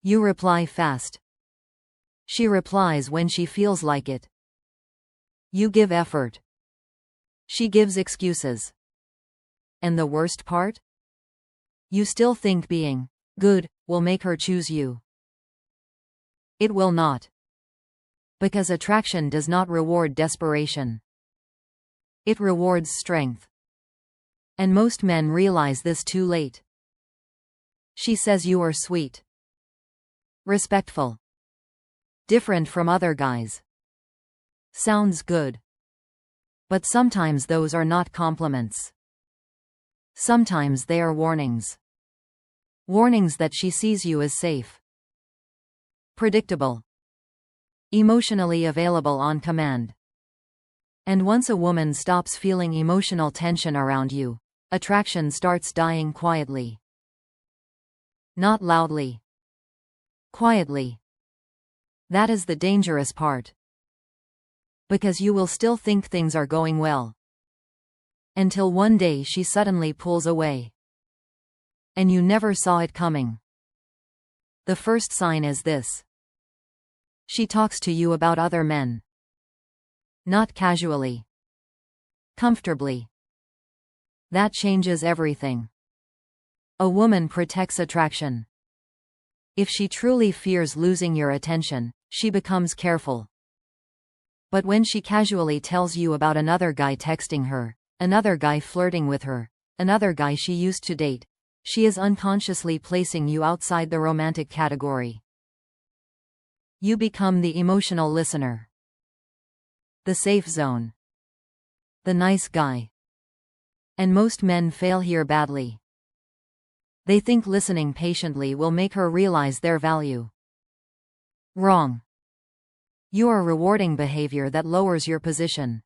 You reply fast. She replies when she feels like it. You give effort. She gives excuses. And the worst part? You still think being good will make her choose you. It will not. Because attraction does not reward desperation. It rewards strength. And most men realize this too late. She says you are sweet, respectful, different from other guys. Sounds good. But sometimes those are not compliments. Sometimes they are warnings. Warnings that she sees you as safe, predictable, emotionally available on command. And once a woman stops feeling emotional tension around you, attraction starts dying quietly. Not loudly. Quietly. That is the dangerous part. Because you will still think things are going well. Until one day she suddenly pulls away. And you never saw it coming. The first sign is this. She talks to you about other men. Not casually. Comfortably. That changes everything. A woman protects attraction. If she truly fears losing your attention, she becomes careful. But when she casually tells you about another guy texting her, another guy flirting with her, another guy she used to date, she is unconsciously placing you outside the romantic category. You become the emotional listener. The safe zone. The nice guy. And most men fail here badly. They think listening patiently will make her realize their value. Wrong. You are rewarding behavior that lowers your position.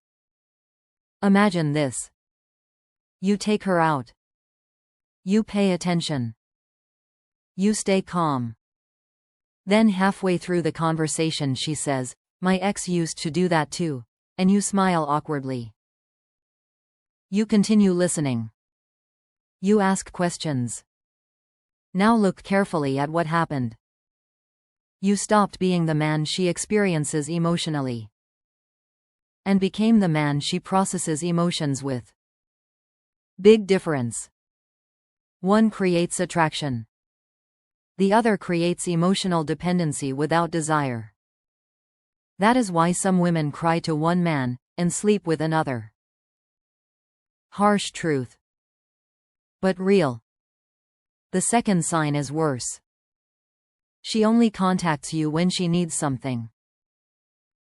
Imagine this. You take her out. You pay attention. You stay calm. Then halfway through the conversation she says, "My ex used to do that too," and you smile awkwardly. You continue listening. You ask questions. Now look carefully at what happened. You stopped being the man she experiences emotionally. And became the man she processes emotions with. Big difference. One creates attraction. The other creates emotional dependency without desire. That is why some women cry to one man, and sleep with another. Harsh truth. But real. The second sign is worse. She only contacts you when she needs something.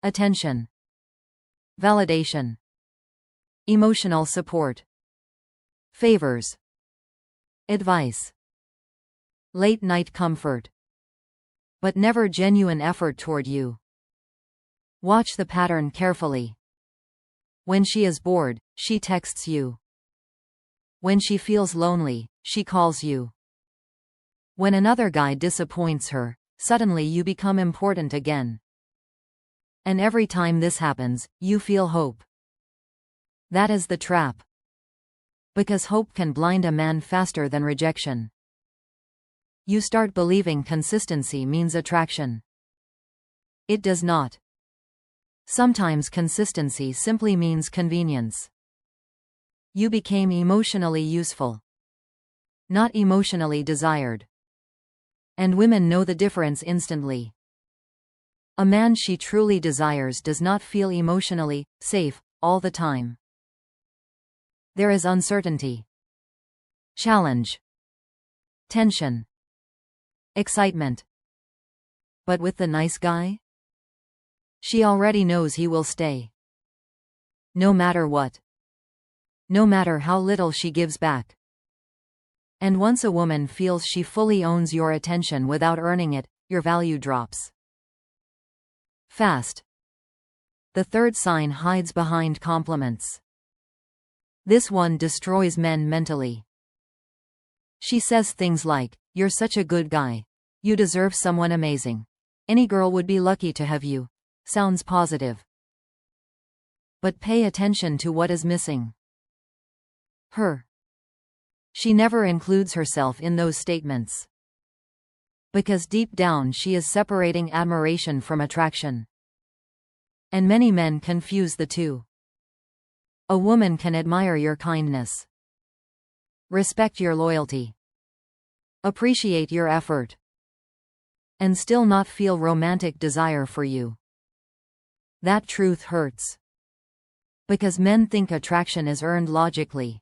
Attention. Validation. Emotional support. Favors. Advice. Late night comfort. But never genuine effort toward you. Watch the pattern carefully. When she is bored, she texts you. When she feels lonely, she calls you. When another guy disappoints her, suddenly you become important again. And every time this happens, you feel hope. That is the trap. Because hope can blind a man faster than rejection. You start believing consistency means attraction. It does not. Sometimes consistency simply means convenience. You became emotionally useful. Not emotionally desired. And women know the difference instantly. A man she truly desires does not feel emotionally safe all the time. There is uncertainty, challenge, tension, excitement. But with the nice guy, she already knows he will stay. No matter what. No matter how little she gives back. And once a woman feels she fully owns your attention without earning it, your value drops. Fast. The third sign hides behind compliments. This one destroys men mentally. She says things like, "You're such a good guy. You deserve someone amazing. Any girl would be lucky to have you." Sounds positive. But pay attention to what is missing. Her. She never includes herself in those statements. Because deep down she is separating admiration from attraction. And many men confuse the two. A woman can admire your kindness, respect your loyalty, appreciate your effort, and still not feel romantic desire for you. That truth hurts. Because men think attraction is earned logically.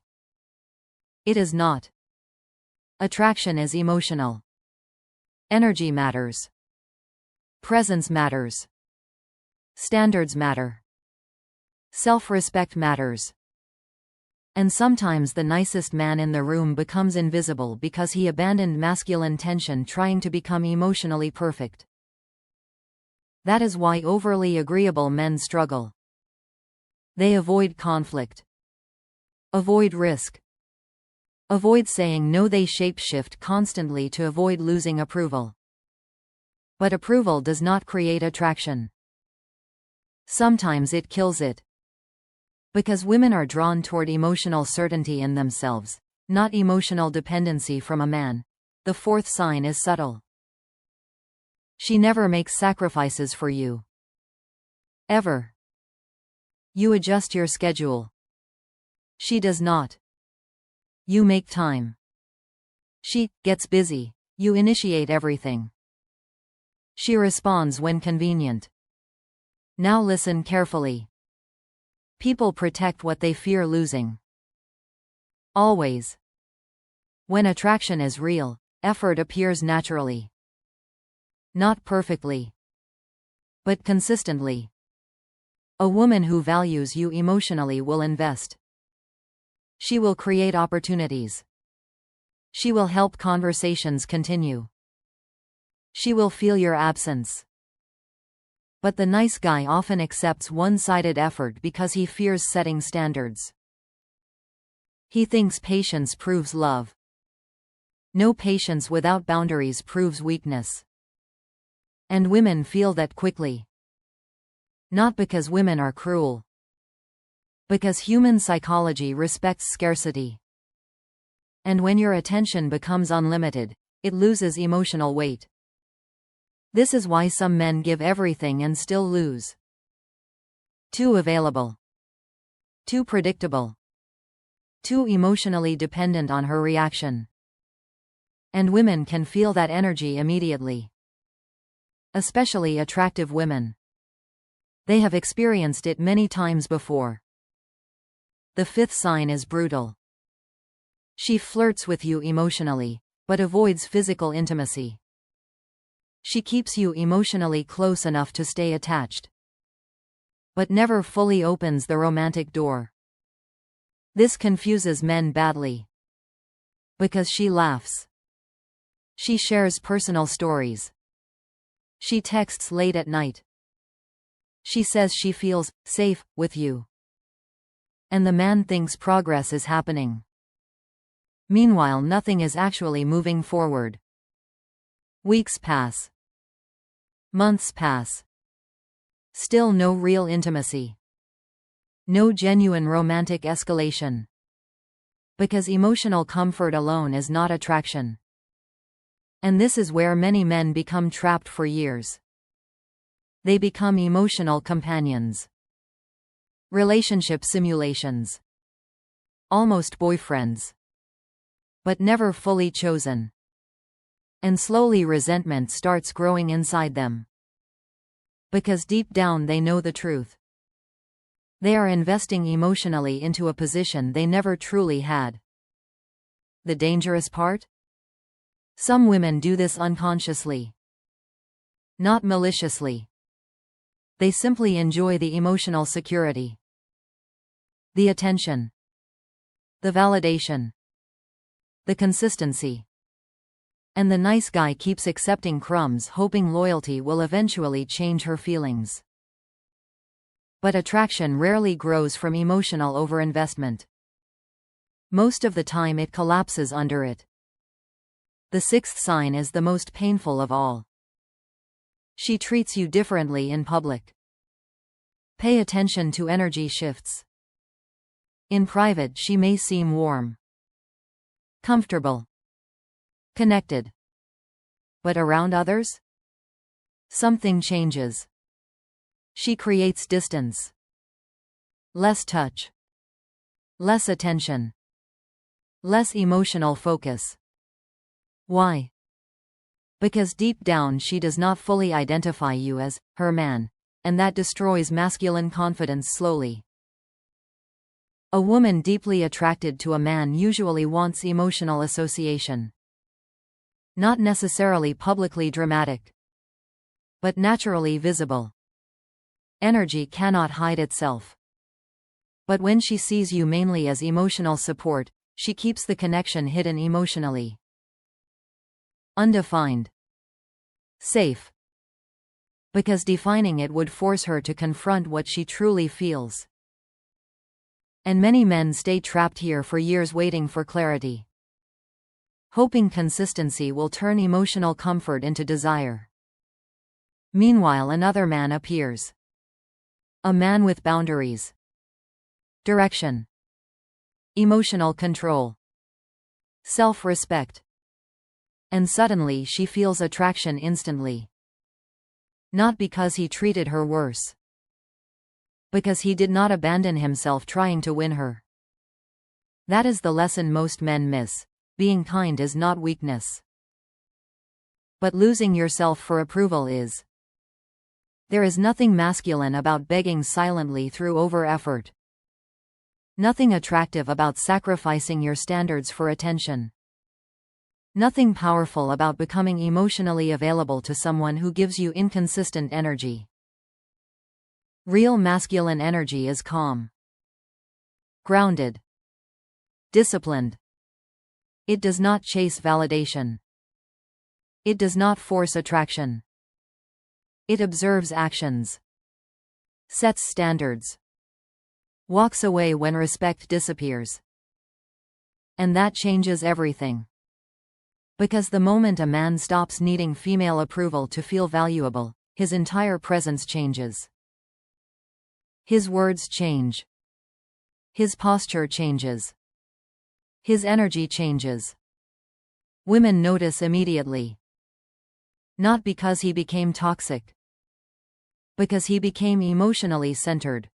It is not. Attraction is emotional. Energy matters. Presence matters. Standards matter. Self-respect matters. And sometimes the nicest man in the room becomes invisible because he abandoned masculine tension trying to become emotionally perfect. That is why overly agreeable men struggle. They avoid conflict. Avoid risk. Avoid saying no. They shapeshift constantly to avoid losing approval. But approval does not create attraction. Sometimes it kills it. Because women are drawn toward emotional certainty in themselves, not emotional dependency from a man. The fourth sign is subtle. She never makes sacrifices for you. Ever. You adjust your schedule. She does not. You make time. She gets busy. You initiate everything. She responds when convenient. Now listen carefully. People protect what they fear losing. Always. When attraction is real, effort appears naturally. Not perfectly, but consistently. A woman who values you emotionally will invest. She will create opportunities. She will help conversations continue. She will feel your absence. But the nice guy often accepts one-sided effort because he fears setting standards. He thinks patience proves love. No patience without boundaries proves weakness. And women feel that quickly. Not because women are cruel. Because human psychology respects scarcity. And when your attention becomes unlimited, it loses emotional weight. This is why some men give everything and still lose. Too available. Too predictable. Too emotionally dependent on her reaction. And women can feel that energy immediately. Especially attractive women. They have experienced it many times before. The fifth sign is brutal. She flirts with you emotionally, but avoids physical intimacy. She keeps you emotionally close enough to stay attached, but never fully opens the romantic door. This confuses men badly. Because she laughs. She shares personal stories. She texts late at night. She says she feels safe with you. And the man thinks progress is happening. Meanwhile, nothing is actually moving forward. Weeks pass. Months pass. Still no real intimacy. No genuine romantic escalation. Because emotional comfort alone is not attraction. And this is where many men become trapped for years. They become emotional companions. Relationship simulations. Almost boyfriends. But never fully chosen. And slowly resentment starts growing inside them. Because deep down they know the truth. They are investing emotionally into a position they never truly had. The dangerous part? Some women do this unconsciously. Not maliciously. They simply enjoy the emotional security. The attention. The validation. The consistency. And the nice guy keeps accepting crumbs, hoping loyalty will eventually change her feelings. But attraction rarely grows from emotional overinvestment. Most of the time it collapses under it. The sixth sign is the most painful of all. She treats you differently in public. Pay attention to energy shifts. In private she may seem warm, comfortable, connected. But around others? Something changes. She creates distance. Less touch. Less attention. Less emotional focus. Why? Because deep down she does not fully identify you as her man, and that destroys masculine confidence slowly. A woman deeply attracted to a man usually wants emotional association. Not necessarily publicly dramatic, but naturally visible. Energy cannot hide itself. But when she sees you mainly as emotional support, she keeps the connection hidden emotionally. Undefined. Safe. Because defining it would force her to confront what she truly feels. And many men stay trapped here for years waiting for clarity. Hoping consistency will turn emotional comfort into desire. Meanwhile, another man appears. A man with boundaries. Direction. Emotional control. Self-respect. And suddenly she feels attraction instantly. Not because he treated her worse. Because he did not abandon himself trying to win her. That is the lesson most men miss. Being kind is not weakness. But losing yourself for approval is. There is nothing masculine about begging silently through over-effort. Nothing attractive about sacrificing your standards for attention. Nothing powerful about becoming emotionally available to someone who gives you inconsistent energy. Real masculine energy is calm. Grounded. Disciplined. It does not chase validation. It does not force attraction. It observes actions. Sets standards. Walks away when respect disappears. And that changes everything. Because the moment a man stops needing female approval to feel valuable, his entire presence changes. His words change. His posture changes. His energy changes. Women notice immediately. Not because he became toxic. Because he became emotionally centered.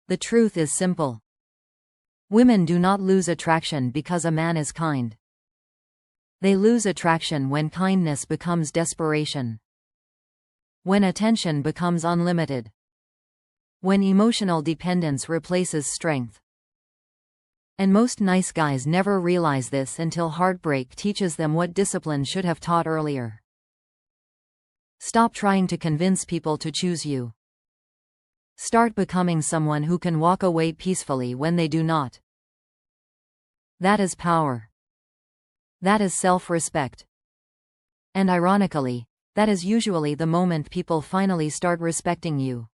The truth is simple. Women do not lose attraction because a man is kind. They lose attraction when kindness becomes desperation. When attention becomes unlimited. When emotional dependence replaces strength. And most nice guys never realize this until heartbreak teaches them what discipline should have taught earlier. Stop trying to convince people to choose you. Start becoming someone who can walk away peacefully when they do not. That is power. That is self-respect. And ironically, that is usually the moment people finally start respecting you.